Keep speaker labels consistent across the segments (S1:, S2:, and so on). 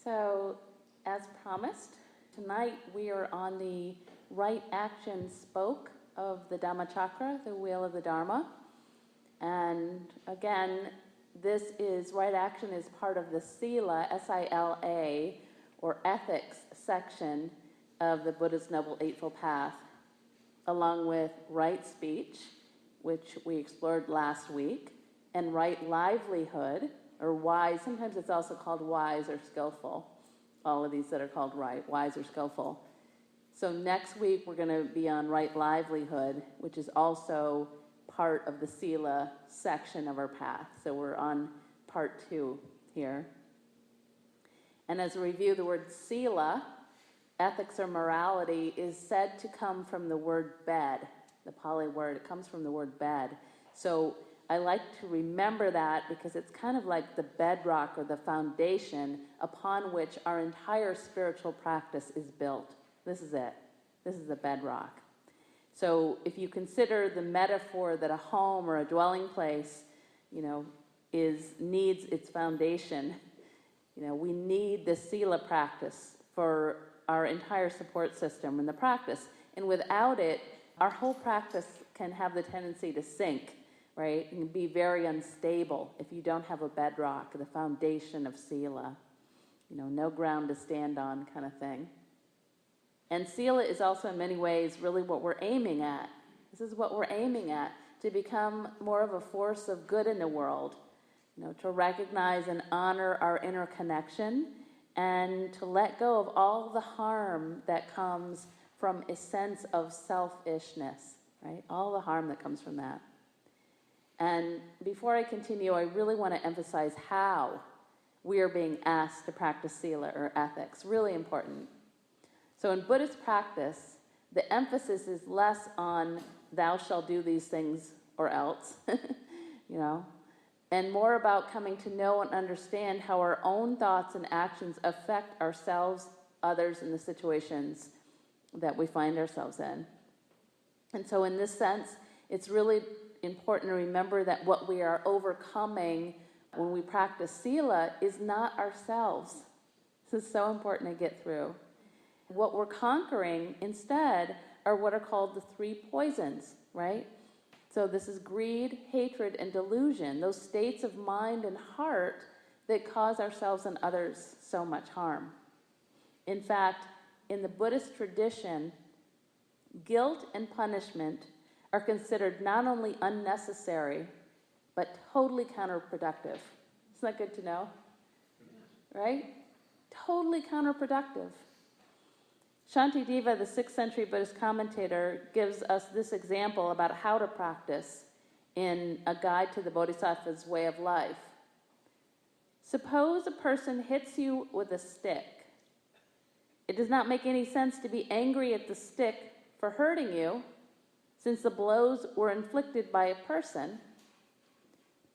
S1: So, as promised, tonight we are on the right action spoke of the Dhamma Chakra, the wheel of the Dharma. And again, this is right action is part of the Sila, S-I-L-A, or ethics section of the Buddha's Noble Eightfold Path, along with right speech, which we explored last week, and right livelihood, or wise. Sometimes it's also called wise or skillful. All of these that are called right, wise or skillful. So next week we're going to be on right livelihood, which is also part of the Sila section of our path. So we're on part 2 here. And as a review, the word Sila, ethics or morality, is said to come from the word bed, the Pali word. It comes from the word bed. So I like to remember that because it's kind of like the bedrock or the foundation upon which our entire spiritual practice is built. This is it. This is the bedrock. So if you consider the metaphor that a home or a dwelling place, needs its foundation, we need the Sila practice for our entire support system and the practice. And without it, our whole practice can have the tendency to sink, right? And be very unstable if you don't have a bedrock, the foundation of Sila. No ground to stand on kind of thing. And Sila is also in many ways really what we're aiming at. This is what we're aiming at, to become more of a force of good in the world, to recognize and honor our inner connection and to let go of all the harm that comes from a sense of selfishness, right? All the harm that comes from that. And before I continue, I really want to emphasize how we are being asked to practice Sila or ethics. Really important. So in Buddhist practice, the emphasis is less on thou shalt do these things or else, and more about coming to know and understand how our own thoughts and actions affect ourselves, others, and the situations that we find ourselves in. And so in this sense, it's really important to remember that what we are overcoming when we practice Sila is not ourselves. This is so important to get through. What we're conquering instead are what are called the 3 poisons, right? So this is greed, hatred, and delusion, those states of mind and heart that cause ourselves and others so much harm. In fact, in the Buddhist tradition, guilt and punishment are considered not only unnecessary, but totally counterproductive. Isn't that good to know? Right? Totally counterproductive. Shantideva, the 6th century Buddhist commentator, gives us this example about how to practice in a guide to the Bodhisattva's way of life. Suppose a person hits you with a stick. It does not make any sense to be angry at the stick for hurting you, since the blows were inflicted by a person.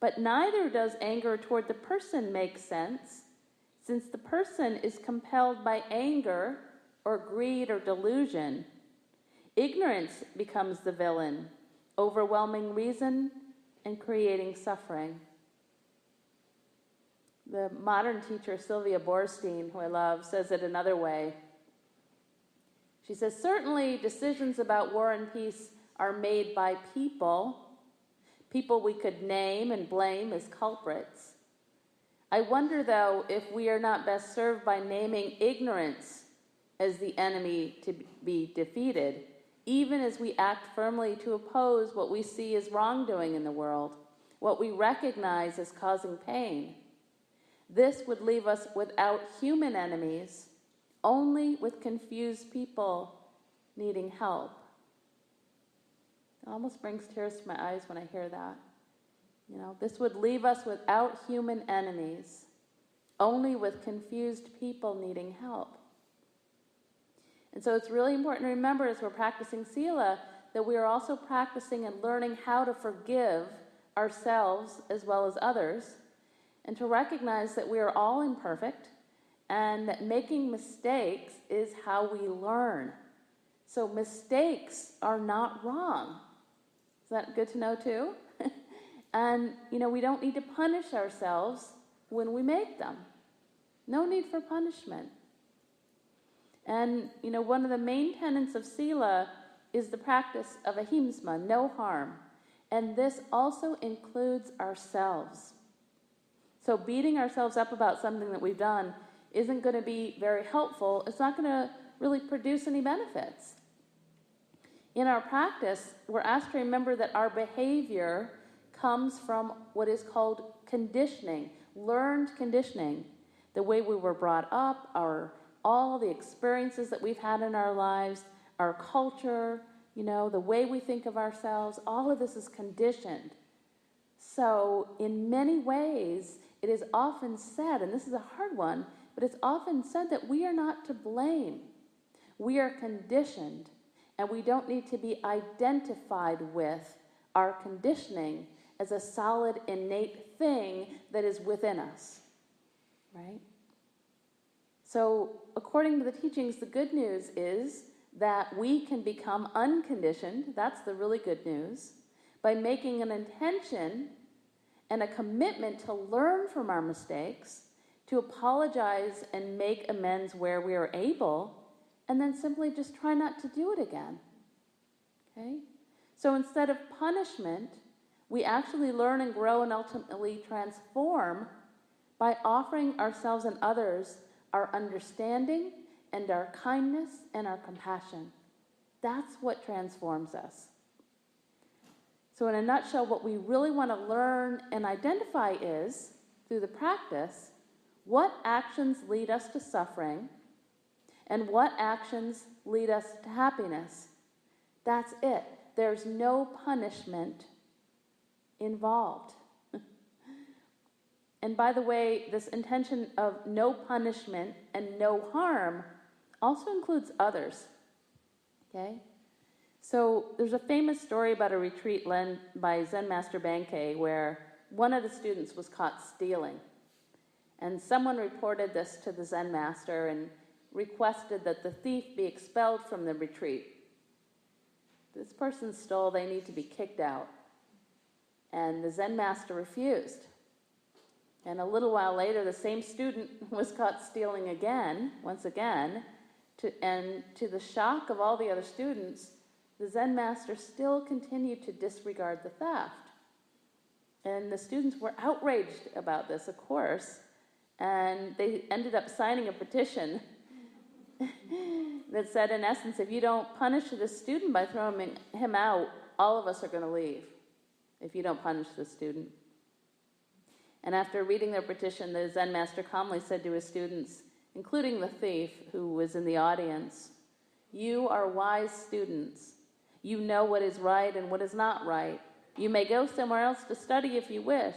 S1: But neither does anger toward the person make sense, since the person is compelled by anger or greed or delusion. Ignorance becomes the villain, overwhelming reason and creating suffering. The modern teacher Sylvia Boorstein, who I love, says it another way. She says, certainly decisions about war and peace are made by people we could name and blame as culprits. I wonder, though, if we are not best served by naming ignorance as the enemy to be defeated, even as we act firmly to oppose what we see as wrongdoing in the world, what we recognize as causing pain. This would leave us without human enemies, only with confused people needing help. It almost brings tears to my eyes when I hear that. This would leave us without human enemies, only with confused people needing help. And so it's really important to remember as we're practicing Sila that we are also practicing and learning how to forgive ourselves as well as others, and to recognize that we are all imperfect and that making mistakes is how we learn. So mistakes are not wrong. Is that good to know too? And, we don't need to punish ourselves when we make them. No need for punishment. And, one of the main tenets of sila is the practice of ahimsa, no harm. And this also includes ourselves. So beating ourselves up about something that we've done isn't going to be very helpful. It's not going to really produce any benefits. In our practice, we're asked to remember that our behavior comes from what is called conditioning, learned conditioning. The way we were brought up, all the experiences that we've had in our lives, our culture, the way we think of ourselves, all of this is conditioned. So in many ways, it is often said, and this is a hard one, but it's often said that we are not to blame. We are conditioned, and we don't need to be identified with our conditioning as a solid, innate thing that is within us, right? So, according to the teachings, the good news is that we can become unconditioned. That's the really good news. By making an intention and a commitment to learn from our mistakes, to apologize and make amends where we are able, and then simply just try not to do it again. Okay? So instead of punishment, we actually learn and grow and ultimately transform by offering ourselves and others our understanding and our kindness and our compassion. That's what transforms us. So in a nutshell, what we really want to learn and identify is, through the practice, what actions lead us to suffering and what actions lead us to happiness. That's it. There's no punishment involved. And by the way, this intention of no punishment and no harm also includes others. Okay? So there's a famous story about a retreat led by Zen Master Bankei where one of the students was caught stealing. And someone reported this to the Zen Master and requested that the thief be expelled from the retreat. This person stole, they need to be kicked out. And the Zen Master refused. And a little while later, the same student was caught stealing again, once again, and to the shock of all the other students, the Zen Master still continued to disregard the theft. And the students were outraged about this, of course, and they ended up signing a petition that said, in essence, if you don't punish this student by throwing him out, all of us are going to leave if you don't punish the student. And after reading their petition, the Zen Master calmly said to his students, including the thief who was in the audience, "You are wise students. You know what is right and what is not right. You may go somewhere else to study if you wish,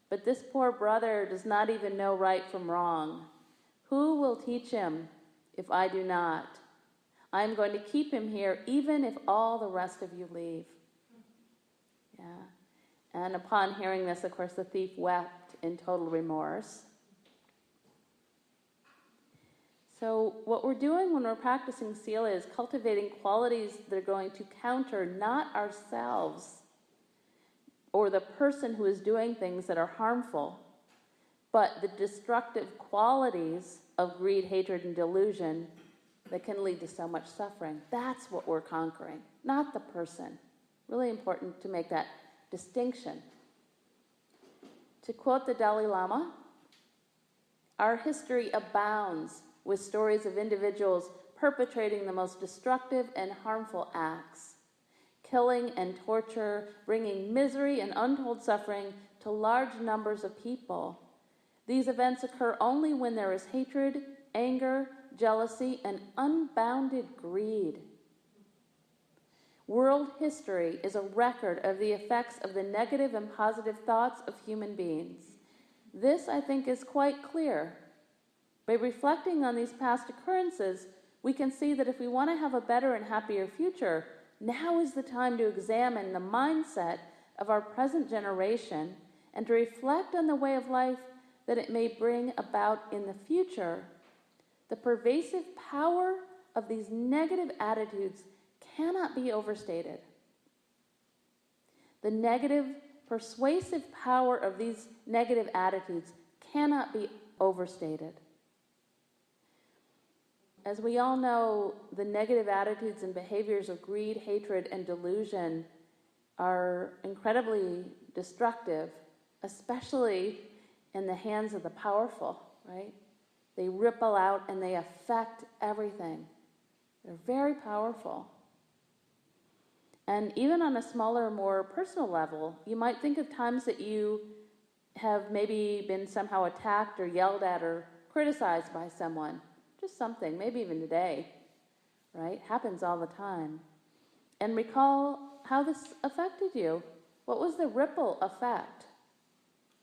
S1: but this poor brother does not even know right from wrong. Who will teach him if I do not? I am going to keep him here even if all the rest of you leave." Yeah. And upon hearing this, of course, the thief wept in total remorse. So what we're doing when we're practicing sila is cultivating qualities that are going to counter not ourselves or the person who is doing things that are harmful, but the destructive qualities of greed, hatred, and delusion that can lead to so much suffering. That's what we're conquering, not the person. Really important to make that distinction. To quote the Dalai Lama, our history abounds with stories of individuals perpetrating the most destructive and harmful acts, killing and torture, bringing misery and untold suffering to large numbers of people. These events occur only when there is hatred, anger, jealousy, and unbounded greed. World history is a record of the effects of the negative and positive thoughts of human beings. This, I think, is quite clear. By reflecting on these past occurrences, we can see that if we want to have a better and happier future, now is the time to examine the mindset of our present generation and to reflect on the way of life that it may bring about in the future. The pervasive power of these negative attitudes cannot be overstated. The negative, persuasive power of these negative attitudes cannot be overstated. as we all know, the negative attitudes and behaviors of greed, hatred, and delusion are incredibly destructive, especially in the hands of the powerful, right? They ripple out and they affect everything. They're very powerful. And even on a smaller, more personal level, you might think of times that you have maybe been somehow attacked or yelled at or criticized by someone. Just something, maybe even today, right? Happens all the time. And recall how this affected you. What was the ripple effect?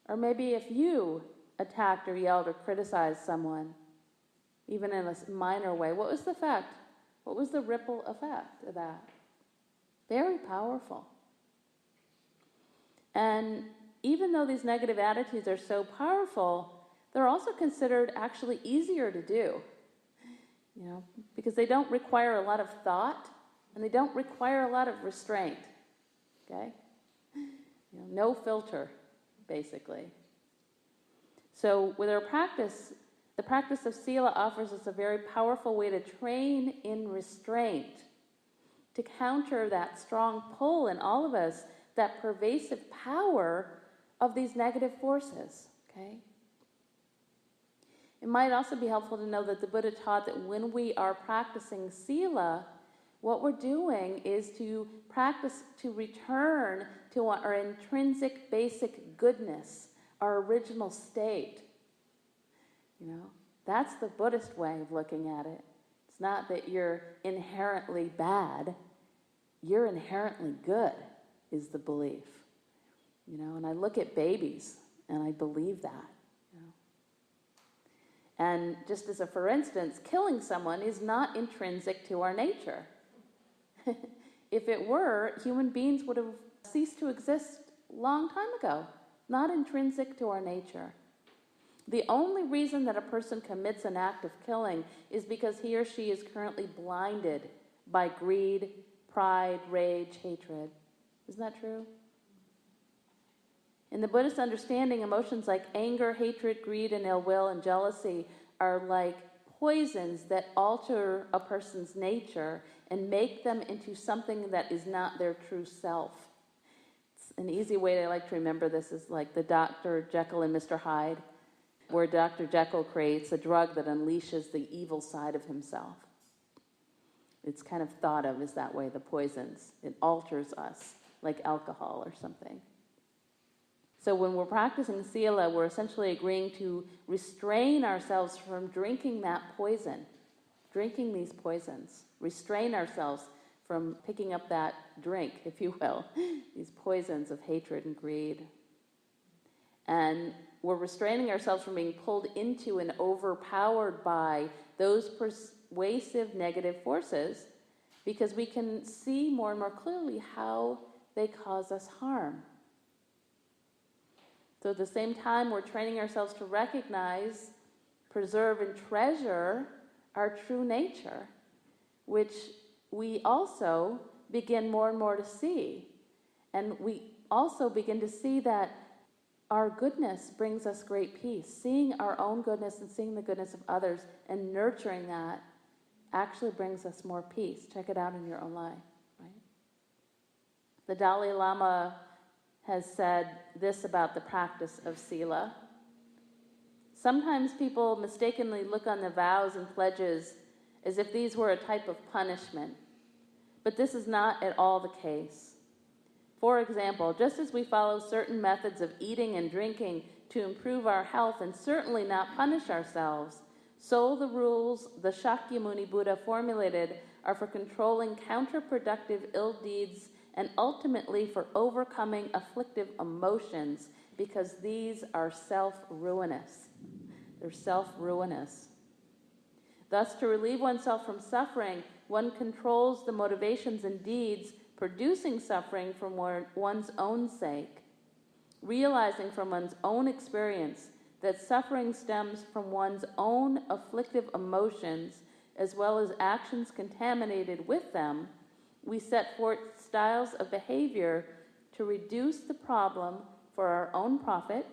S1: Or maybe if you attacked or yelled or criticized someone, even in a minor way, what was the effect? What was the ripple effect of that? Very powerful. And even though these negative attitudes are so powerful, they're also considered actually easier to do, because they don't require a lot of thought and they don't require a lot of restraint, okay? No filter, basically. So with our practice, the practice of sila offers us a very powerful way to train in restraint, to counter that strong pull in all of us, that pervasive power of these negative forces, okay? It might also be helpful to know that the Buddha taught that when we are practicing sila, what we're doing is to practice to return to our intrinsic basic goodness, our original state. That's the Buddhist way of looking at it. It's not that you're inherently bad, you're inherently good, is the belief. And I look at babies and I believe that. And just as for instance, killing someone is not intrinsic to our nature. If it were, human beings would have ceased to exist a long time ago. Not intrinsic to our nature. The only reason that a person commits an act of killing is because he or she is currently blinded by greed, pride, rage, hatred. Isn't that true? In the Buddhist understanding, emotions like anger, hatred, greed, and ill will and jealousy are like poisons that alter a person's nature and make them into something that is not their true self. It's an easy way that I like to remember this is like the Dr. Jekyll and Mr. Hyde, where Dr. Jekyll creates a drug that unleashes the evil side of himself. It's kind of thought of as that way, the poisons. It alters us, like alcohol or something. So when we're practicing sila, we're essentially agreeing to restrain ourselves from drinking that poison, drinking these poisons. Restrain ourselves from picking up that drink, if you will, these poisons of hatred and greed. And we're restraining ourselves from being pulled into and overpowered by those pervasive negative forces because we can see more and more clearly how they cause us harm. So at the same time, we're training ourselves to recognize, preserve, and treasure our true nature, which we also begin more and more to see. And we also begin to see that our goodness brings us great peace. Seeing our own goodness and seeing the goodness of others and nurturing that actually brings us more peace. Check it out in your own life, right? The Dalai Lama has said this about the practice of sila. Sometimes people mistakenly look on the vows and pledges as if these were a type of punishment, but this is not at all the case. For example, just as we follow certain methods of eating and drinking to improve our health and certainly not punish ourselves, so the rules the Shakyamuni Buddha formulated are for controlling counterproductive ill deeds and ultimately for overcoming afflictive emotions, because these are self-ruinous. They're self-ruinous. Thus, to relieve oneself from suffering, one controls the motivations and deeds producing suffering from one's own sake, realizing from one's own experience that suffering stems from one's own afflictive emotions as well as actions contaminated with them. We set forth styles of behavior to reduce the problem for our own profit,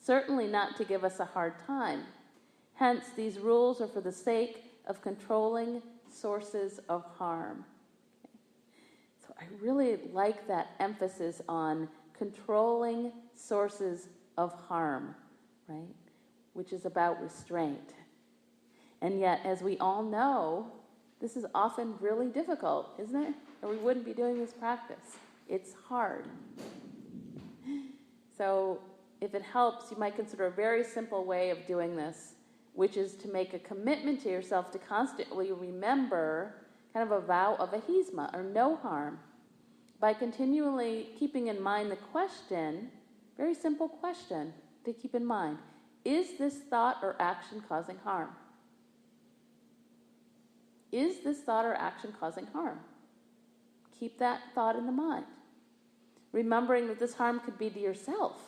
S1: certainly not to give us a hard time. Hence, these rules are for the sake of controlling sources of harm. So I really like that emphasis on controlling sources of harm, right? Which is about restraint. And yet, as we all know, this is often really difficult, isn't it? Or we wouldn't be doing this practice. It's hard. So if it helps, you might consider a very simple way of doing this, which is to make a commitment to yourself to constantly remember kind of a vow of ahisma, or no harm, by continually keeping in mind the question, very simple question to keep in mind, is this thought or action causing harm? Is this thought or action causing harm? Keep that thought in the mind. Remembering that this harm could be to yourself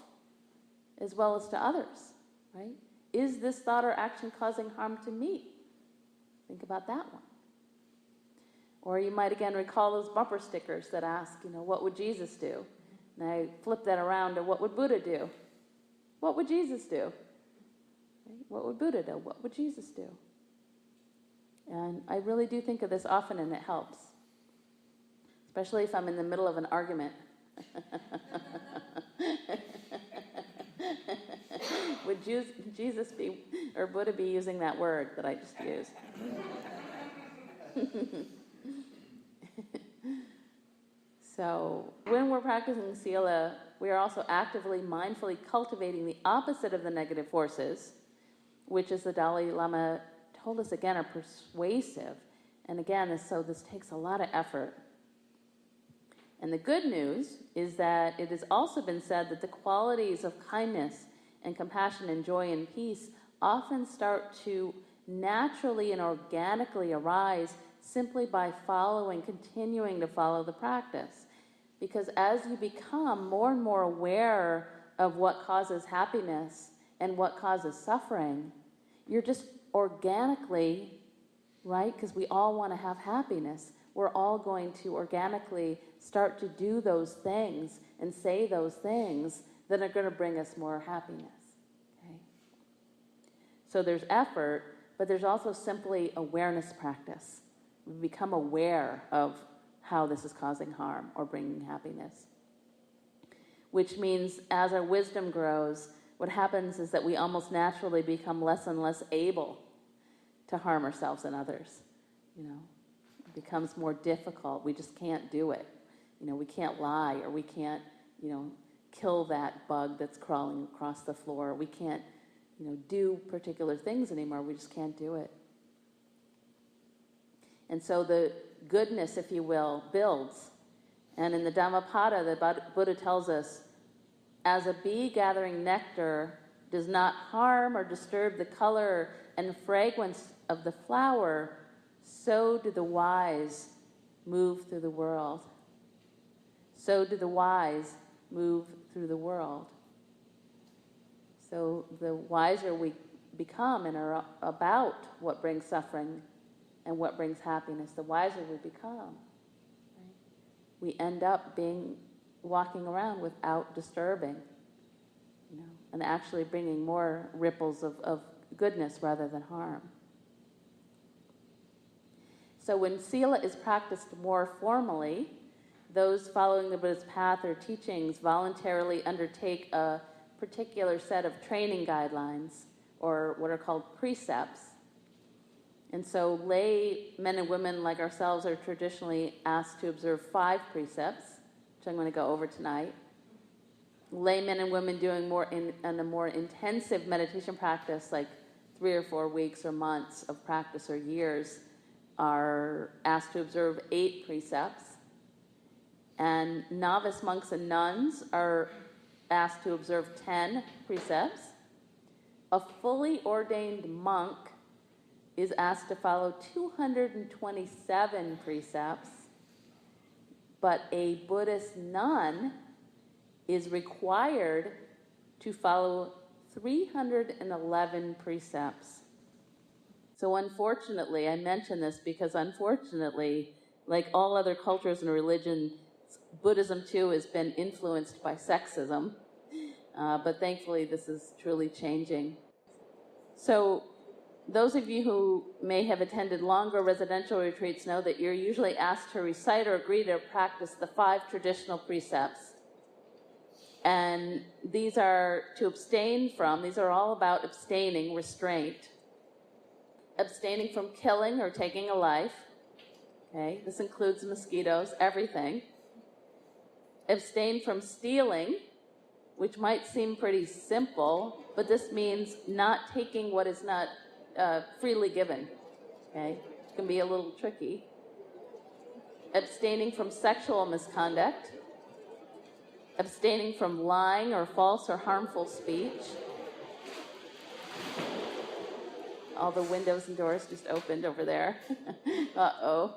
S1: as well as to others, right? Is this thought or action causing harm to me? Think about that one. Or you might again recall those bumper stickers that ask, what would Jesus do? And I flip that around to what would Buddha do? What would Jesus do? Right? What would Buddha do? What would Jesus do? And I really do think of this often, and it helps. Especially if I'm in the middle of an argument. Would Jesus be, or Buddha be using that word that I just used? So, when we're practicing sila, we are also actively, mindfully cultivating the opposite of the negative forces, which, as the Dalai Lama told us again, are persuasive. And again, this takes a lot of effort. And the good news is that it has also been said that the qualities of kindness and compassion and joy and peace often start to naturally and organically arise simply by continuing to follow the practice. Because as you become more and more aware of what causes happiness and what causes suffering, you're just organically, right? Because we all want to have happiness. We're all going to organically start to do those things and say those things that are going to bring us more happiness. Okay? So there's effort, but there's also simply awareness practice. We become aware of how this is causing harm or bringing happiness. Which means as our wisdom grows, what happens is that we almost naturally become less and less able to harm ourselves and others. It becomes more difficult. We just can't do it. We can't lie, or we can't, kill that bug that's crawling across the floor. We can't, do particular things anymore. We just can't do it. And so the goodness, if you will, builds. And in the Dhammapada, the Buddha tells us, as a bee gathering nectar does not harm or disturb the color and fragrance of the flower, so do the wise move through the world. So do the wise move through the world. So the wiser we become and are about what brings suffering and what brings happiness, the wiser we become. Right? We end up walking around without disturbing, and actually bringing more ripples of goodness rather than harm. So when sila is practiced more formally, those following the Buddha's path or teachings voluntarily undertake a particular set of training guidelines, or what are called precepts. And so lay men and women like ourselves are traditionally asked to observe 5 precepts, which I'm going to go over tonight. Lay men and women doing a more intensive meditation practice, like 3 or 4 weeks or months of practice or years, are asked to observe 8 precepts. And novice monks and nuns are asked to observe 10 precepts. A fully ordained monk is asked to follow 227 precepts, but a Buddhist nun is required to follow 311 precepts. So unfortunately, I mention this because unfortunately, like all other cultures and religions, Buddhism too has been influenced by sexism, but thankfully this is truly changing. So those of you who may have attended longer residential retreats know that you're usually asked to recite or agree to practice the 5 traditional precepts. And these are to abstain from, these are all about abstaining, restraint. Abstaining from killing or taking a life. Okay, this includes mosquitoes, everything. Abstain from stealing, which might seem pretty simple, but this means not taking what is not freely given. Okay, it can be a little tricky. Abstaining from sexual misconduct. Abstaining from lying or false or harmful speech. All the windows and doors just opened over there. Uh-oh.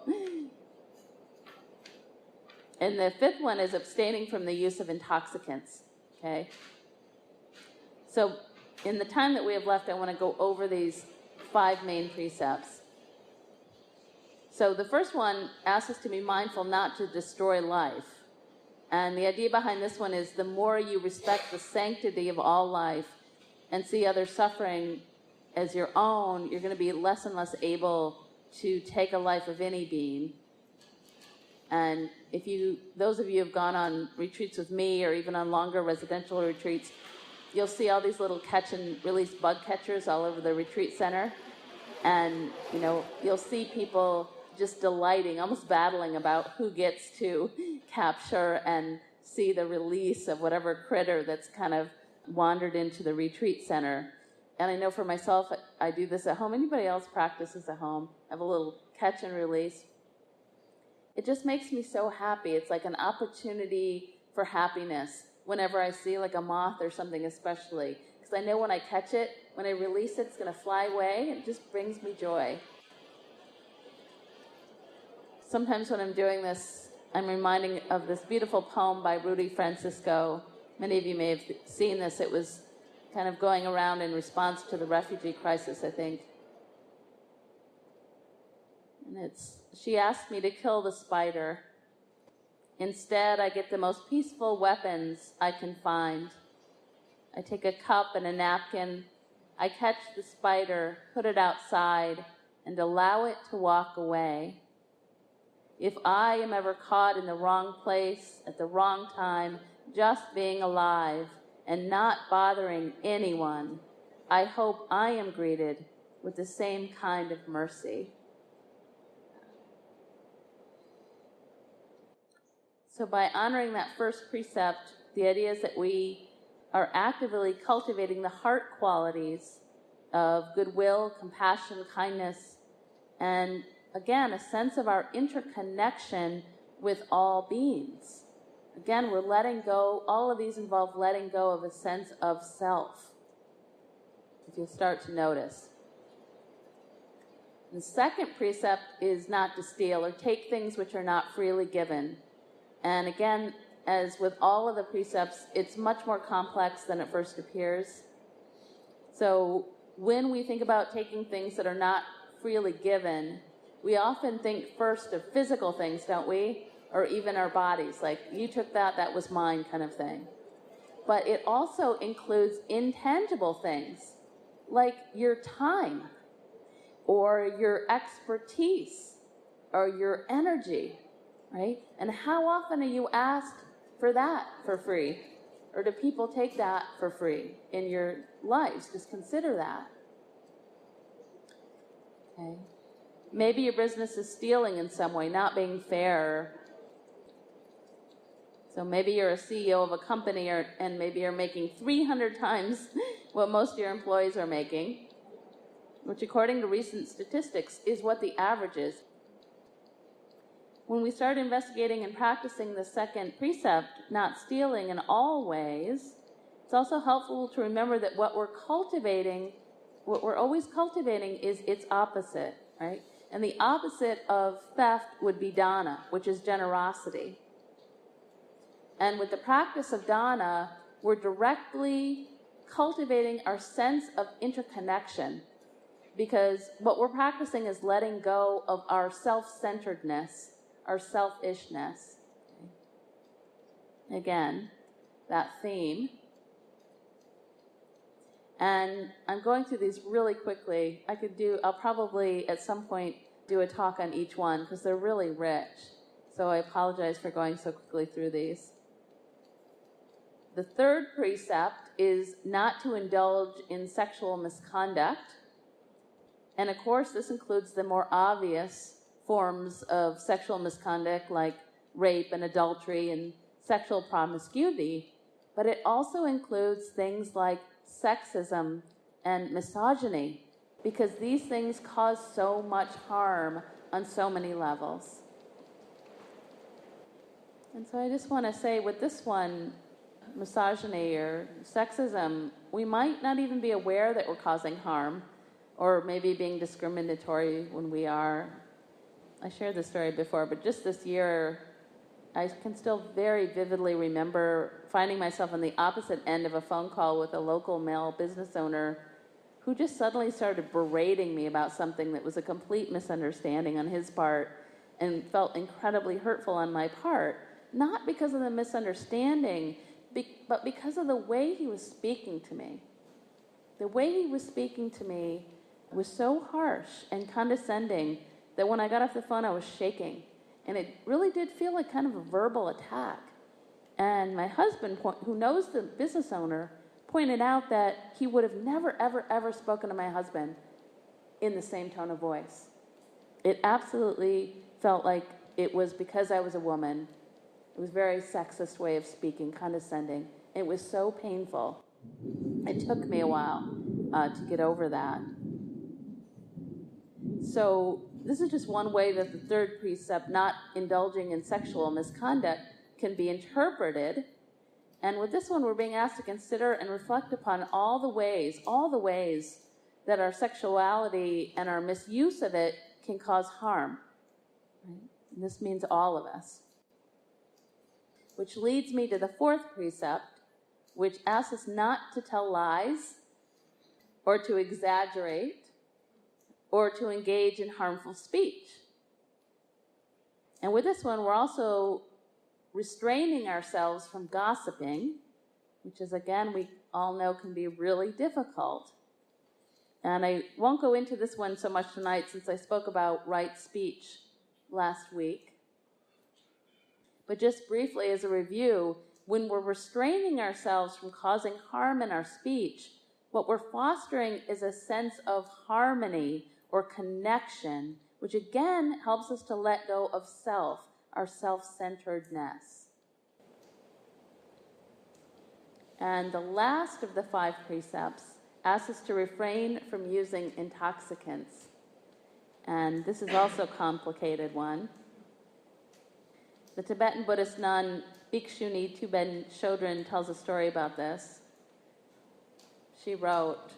S1: And the 5th one is abstaining from the use of intoxicants. Okay? So in the time that we have left, I want to go over these 5 main precepts. So the first one asks us to be mindful not to destroy life. And the idea behind this one is the more you respect the sanctity of all life and see others suffering as your own, you're going to be less and less able to take a life of any being. And those of you who have gone on retreats with me or even on longer residential retreats, you'll see all these little catch and release bug catchers all over the retreat center. And, you'll see people just delighting, almost battling about who gets to capture and see the release of whatever critter that's kind of wandered into the retreat center. And I know for myself, I do this at home. Anybody else practices at home? I have a little catch and release. It just makes me so happy. It's like an opportunity for happiness whenever I see like a moth or something especially. Because I know when I catch it, when I release it, it's going to fly away. It just brings me joy. Sometimes when I'm doing this, I'm reminding of this beautiful poem by Rudy Francisco. Many of you may have seen this. It was kind of going around in response to the refugee crisis, I think. And she asked me to kill the spider. Instead, I get the most peaceful weapons I can find. I take a cup and a napkin. I catch the spider, put it outside, and allow it to walk away. If I am ever caught in the wrong place at the wrong time, just being alive and not bothering anyone, I hope I am greeted with the same kind of mercy. So by honoring that first precept, the idea is that we are actively cultivating the heart qualities of goodwill, compassion, kindness, and again, a sense of our interconnection with all beings. Again, we're letting go. All of these involve letting go of a sense of self, if you'll start to notice. The second precept is not to steal or take things which are not freely given. And again, as with all of the precepts, it's much more complex than it first appears. So when we think about taking things that are not freely given, we often think first of physical things, don't we? Or even our bodies, like, you took that, that was mine kind of thing. But it also includes intangible things, like your time, or your expertise, or your energy, right? And how often are you asked for that for free? Or do people take that for free in your lives? Just consider that. Okay. Maybe your business is stealing in some way, not being fair. So maybe you're a CEO of a company and maybe you're making 300 times what most of your employees are making, which according to recent statistics is what the average is. When we start investigating and practicing the second precept, not stealing in all ways, it's also helpful to remember that what we're always cultivating is its opposite, right? And the opposite of theft would be dana, which is generosity. And with the practice of dana, we're directly cultivating our sense of interconnection, because what we're practicing is letting go of our self-centeredness, our selfishness. Again, that theme. And I'm going through these really quickly. I'll probably at some point do a talk on each one because they're really rich. So I apologize for going so quickly through these. The third precept is not to indulge in sexual misconduct. And of course, this includes the more obvious forms of sexual misconduct like rape and adultery and sexual promiscuity. But it also includes things like sexism and misogyny, because these things cause so much harm on so many levels. And so I just want to say with this one, misogyny or sexism, we might not even be aware that we're causing harm or maybe being discriminatory when we are. I shared this story before, but just this year, I can still very vividly remember finding myself on the opposite end of a phone call with a local male business owner who just suddenly started berating me about something that was a complete misunderstanding on his part and felt incredibly hurtful on my part, not because of the misunderstanding, but because of the way he was speaking to me. The way he was speaking to me was so harsh and condescending that when I got off the phone, I was shaking. And it really did feel like kind of a verbal attack. And my husband, who knows the business owner, pointed out that he would have never, ever, ever spoken to my husband in the same tone of voice. It absolutely felt like it was because I was a woman. It was a very sexist way of speaking, condescending. It was so painful. It took me a while to get over that. So this is just one way that the third precept, not indulging in sexual misconduct, can be interpreted. And with this one, we're being asked to consider and reflect upon all the ways that our sexuality and our misuse of it can cause harm. Right? And this means all of us. Which leads me to the fourth precept, which asks us not to tell lies or to exaggerate or to engage in harmful speech. And with this one, we're also restraining ourselves from gossiping, which is, again, we all know can be really difficult. And I won't go into this one so much tonight since I spoke about right speech last week. But just briefly as a review, when we're restraining ourselves from causing harm in our speech, what we're fostering is a sense of harmony or connection, which again helps us to let go of self, our self-centeredness. And the last of the 5 precepts asks us to refrain from using intoxicants. And this is also a complicated one. The Tibetan Buddhist nun Bhikshuni Tuben Shodron tells a story about this. She wrote,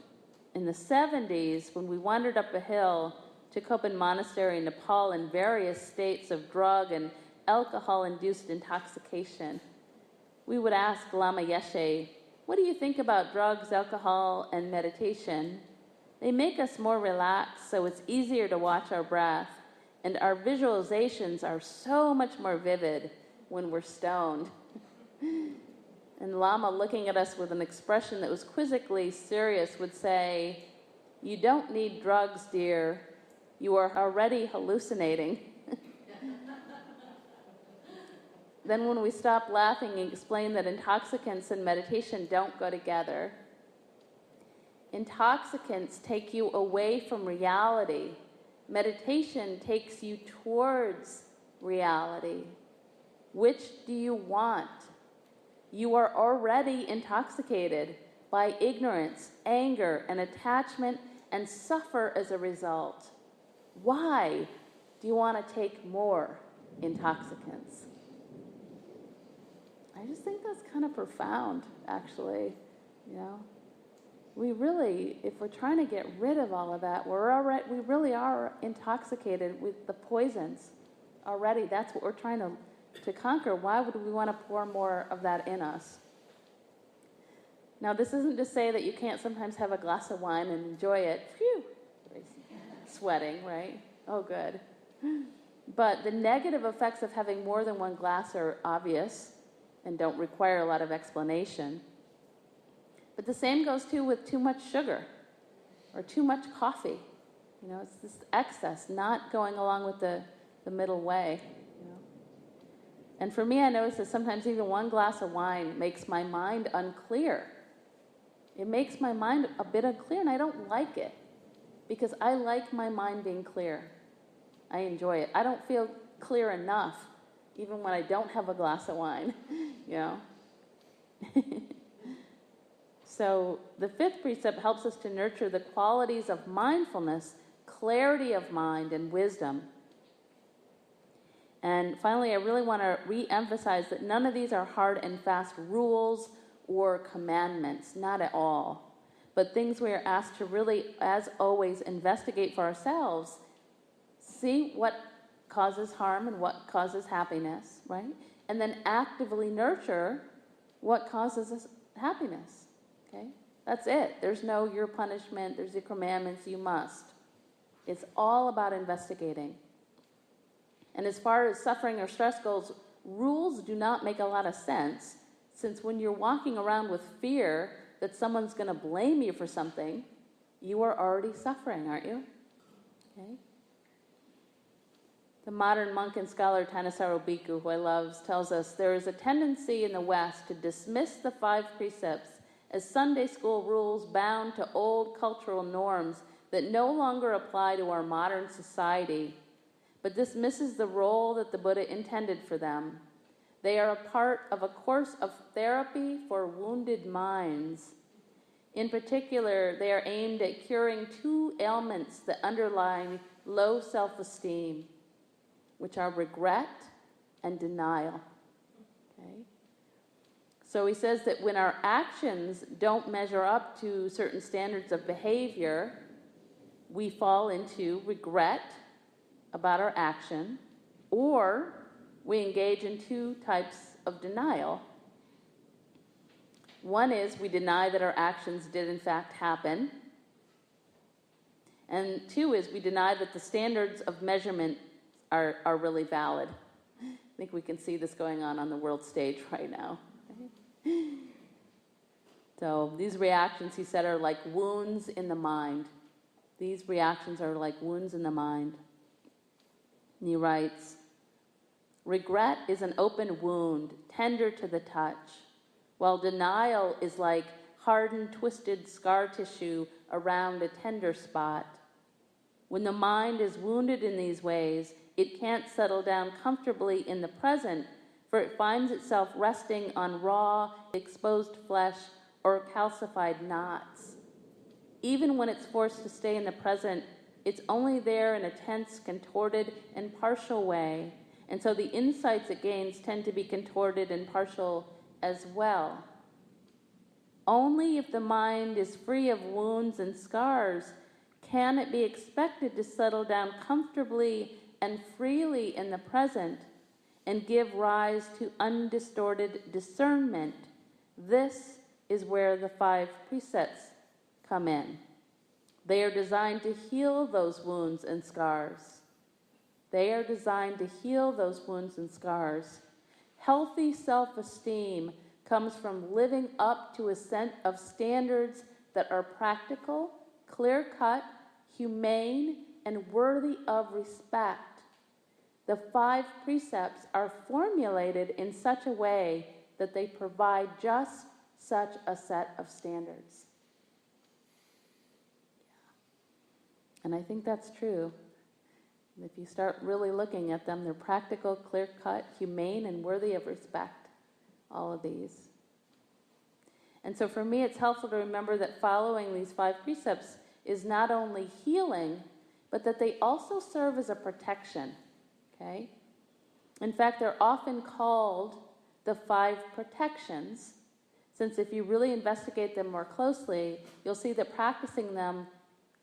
S1: in the 70s, when we wandered up a hill to Kopan Monastery in Nepal in various states of drug and alcohol-induced intoxication, we would ask Lama Yeshe, what do you think about drugs, alcohol, and meditation? They make us more relaxed, so it's easier to watch our breath, and our visualizations are so much more vivid when we're stoned. And Lama, looking at us with an expression that was quizzically serious, would say, you don't need drugs, dear. You are already hallucinating. Then when we stopped laughing and explained that intoxicants and meditation don't go together, intoxicants take you away from reality. Meditation takes you towards reality. Which do you want? You are already intoxicated by ignorance, anger, and attachment, and suffer as a result. Why do you want to take more intoxicants? I just think that's kind of profound, actually. You know, we really, if we're trying to get rid of all of that, we really are intoxicated with the poisons already. That's what we're trying to conquer. Why would we want to pour more of that in us? Now, this isn't to say that you can't sometimes have a glass of wine and enjoy it. Phew! Sweating, right? Oh, good. But the negative effects of having more than one glass are obvious and don't require a lot of explanation. But the same goes too with too much sugar or too much coffee. It's this excess, not going along with the middle way. And for me, I notice that sometimes even one glass of wine makes my mind unclear. It makes my mind a bit unclear, and I don't like it because I like my mind being clear. I enjoy it. I don't feel clear enough even when I don't have a glass of wine, So the fifth precept helps us to nurture the qualities of mindfulness, clarity of mind, and wisdom. And finally, I really want to re-emphasize that none of these are hard and fast rules or commandments, not at all. But things we are asked to really, as always, investigate for ourselves, see what causes harm and what causes happiness, right? And then actively nurture what causes us happiness, okay? That's it. There's no your punishment, there's your commandments, you must. It's all about investigating. And as far as suffering or stress goes, rules do not make a lot of sense, since when you're walking around with fear that someone's going to blame you for something, you are already suffering, aren't you? Okay. The modern monk and scholar Thanissaro Bhikkhu, who I love, tells us there is a tendency in the West to dismiss the 5 precepts as Sunday school rules bound to old cultural norms that no longer apply to our modern society. But this misses the role that the Buddha intended for them. They are a part of a course of therapy for wounded minds. In particular, they are aimed at curing 2 ailments that underlie low self-esteem, which are regret and denial. Okay? So he says that when our actions don't measure up to certain standards of behavior, we fall into regret about our action, or we engage in 2 types of denial. One is we deny that our actions did in fact happen. And 2 is we deny that the standards of measurement are really valid. I think we can see this going on the world stage right now. So these reactions, he said, are like wounds in the mind. These reactions are like wounds in the mind. And he writes, regret is an open wound, tender to the touch, while denial is like hardened, twisted scar tissue around a tender spot. When the mind is wounded in these ways, it can't settle down comfortably in the present, for it finds itself resting on raw, exposed flesh or calcified knots. Even when it's forced to stay in the present, it's only there in a tense, contorted, and partial way, and so the insights it gains tend to be contorted and partial as well. Only if the mind is free of wounds and scars can it be expected to settle down comfortably and freely in the present and give rise to undistorted discernment. This is where the 5 precepts come in. They are designed to heal those wounds and scars. They are designed to heal those wounds and scars. Healthy self-esteem comes from living up to a set of standards that are practical, clear-cut, humane, and worthy of respect. The 5 precepts are formulated in such a way that they provide just such a set of standards. And I think that's true. If you start really looking at them, they're practical, clear-cut, humane, and worthy of respect, all of these. And so for me, it's helpful to remember that following these 5 precepts is not only healing, but that they also serve as a protection, okay? In fact, they're often called the 5 protections, since if you really investigate them more closely, you'll see that practicing them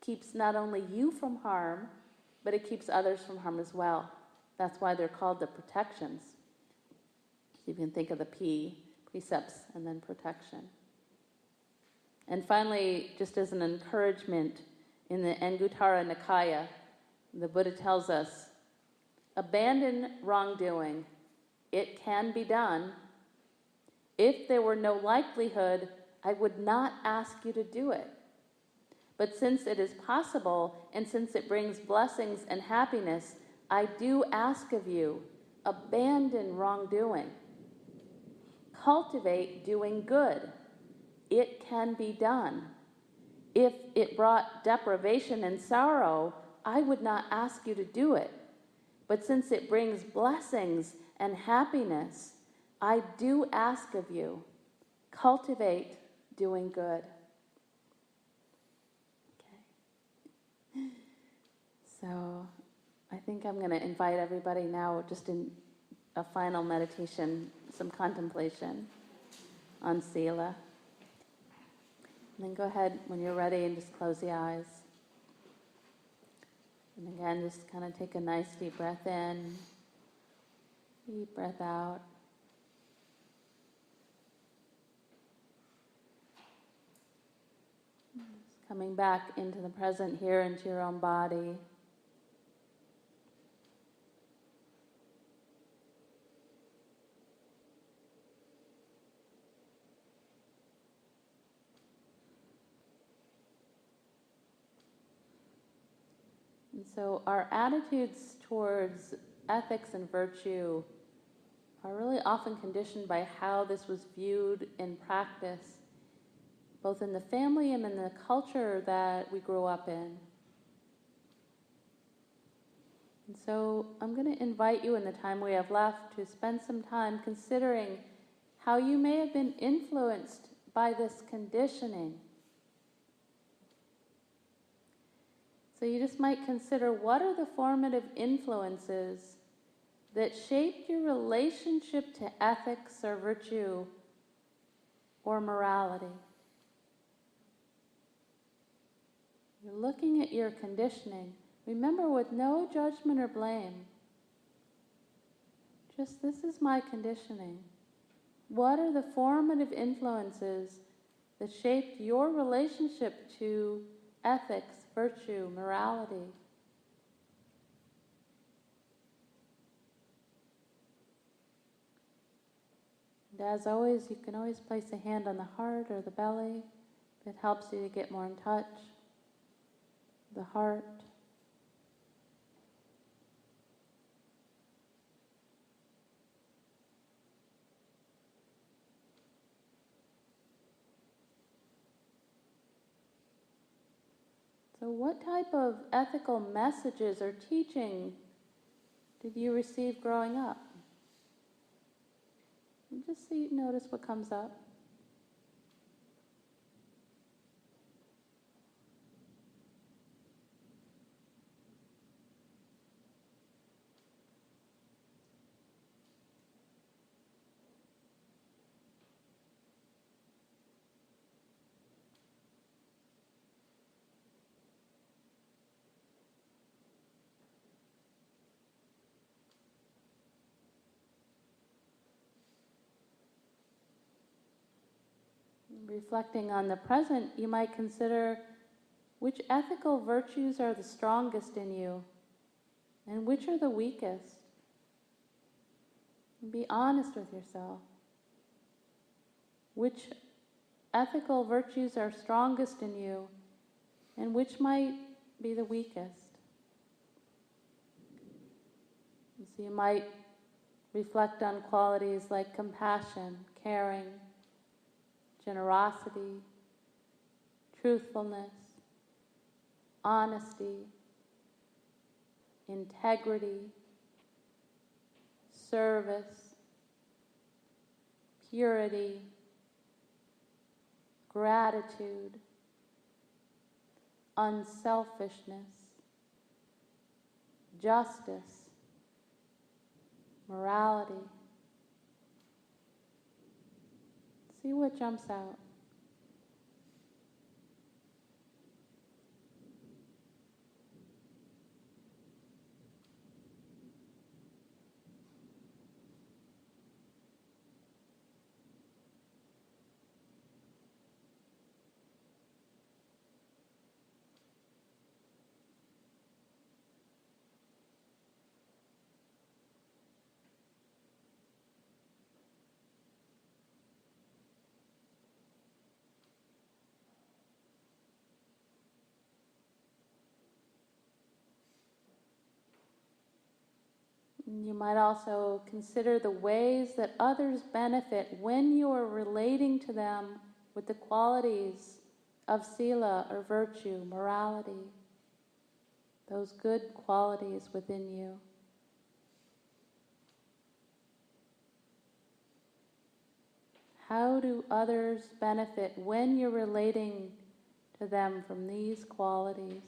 S1: keeps not only you from harm, but it keeps others from harm as well. That's why they're called the protections. You can think of the P, precepts, and then protection. And finally, just as an encouragement, in the Anguttara Nikaya, the Buddha tells us, abandon wrongdoing. It can be done. If there were no likelihood, I would not ask you to do it. But since it is possible, and since it brings blessings and happiness, I do ask of you, abandon wrongdoing. Cultivate doing good. It can be done. If it brought deprivation and sorrow, I would not ask you to do it. But since it brings blessings and happiness, I do ask of you, cultivate doing good. Okay. So I think I'm going to invite everybody now just in a final meditation, some contemplation on Sila. And then go ahead when you're ready and just close the eyes. And again, just kind of take a nice deep breath in, deep breath out. Just coming back into the present here, into your own body. And so our attitudes towards ethics and virtue are really often conditioned by how this was viewed in practice, both in the family and in the culture that we grew up in. And so I'm going to invite you in the time we have left to spend some time considering how you may have been influenced by this conditioning. So you just might consider, what are the formative influences that shaped your relationship to ethics or virtue or morality? You're looking at your conditioning. Remember, with no judgment or blame. Just, this is my conditioning. What are the formative influences that shaped your relationship to ethics, virtue, morality? And as always, you can always place a hand on the heart or the belly if it helps you to get more in touch. The heart. So what type of ethical messages or teaching did you receive growing up? And just see, notice what comes up. Reflecting on the present, you might consider which ethical virtues are the strongest in you and which are the weakest. And be honest with yourself. Which ethical virtues are strongest in you and which might be the weakest. And so you might reflect on qualities like compassion, caring, generosity, truthfulness, honesty, integrity, service, purity, gratitude, unselfishness, justice, morality. See what jumps out. You might also consider the ways that others benefit when you are relating to them with the qualities of sila or virtue, morality, those good qualities within you. How do others benefit when you're relating to them from these qualities?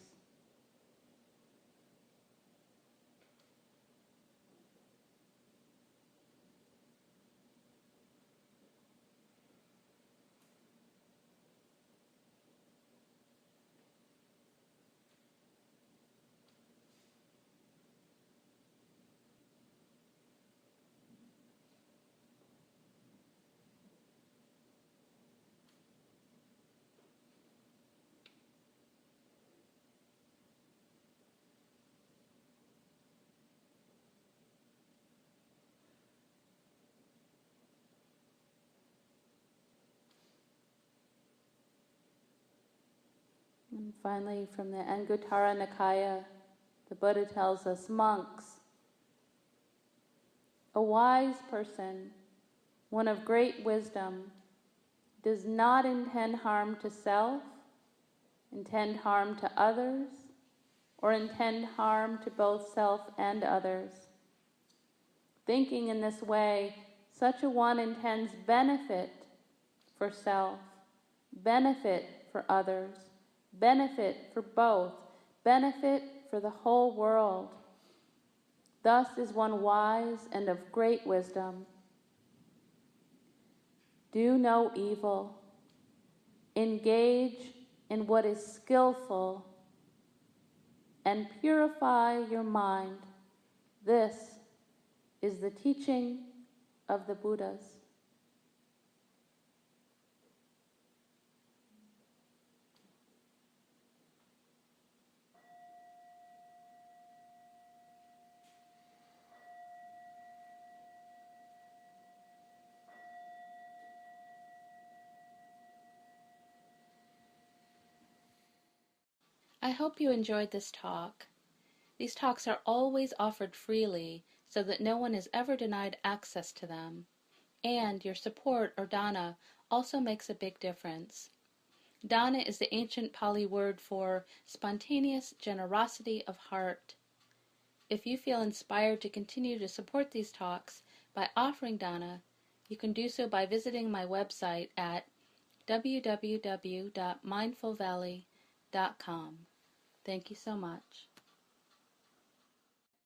S1: And finally, from the Anguttara Nikaya, the Buddha tells us, monks, a wise person, one of great wisdom, does not intend harm to self, intend harm to others, or intend harm to both self and others. Thinking in this way, such a one intends benefit for self, benefit for others, benefit for both, benefit for the whole world. Thus is one wise and of great wisdom. Do no evil. Engage in what is skillful and purify your mind. This is the teaching of the Buddhas. I hope you enjoyed this talk. These talks are always offered freely so that no one is ever denied access to them. And your support or dana also makes a big difference. Dana is the ancient Pali word for spontaneous generosity of heart. If you feel inspired to continue to support these talks by offering dana, you can do so by visiting my website at www.mindfulvalley.com. Thank you so much.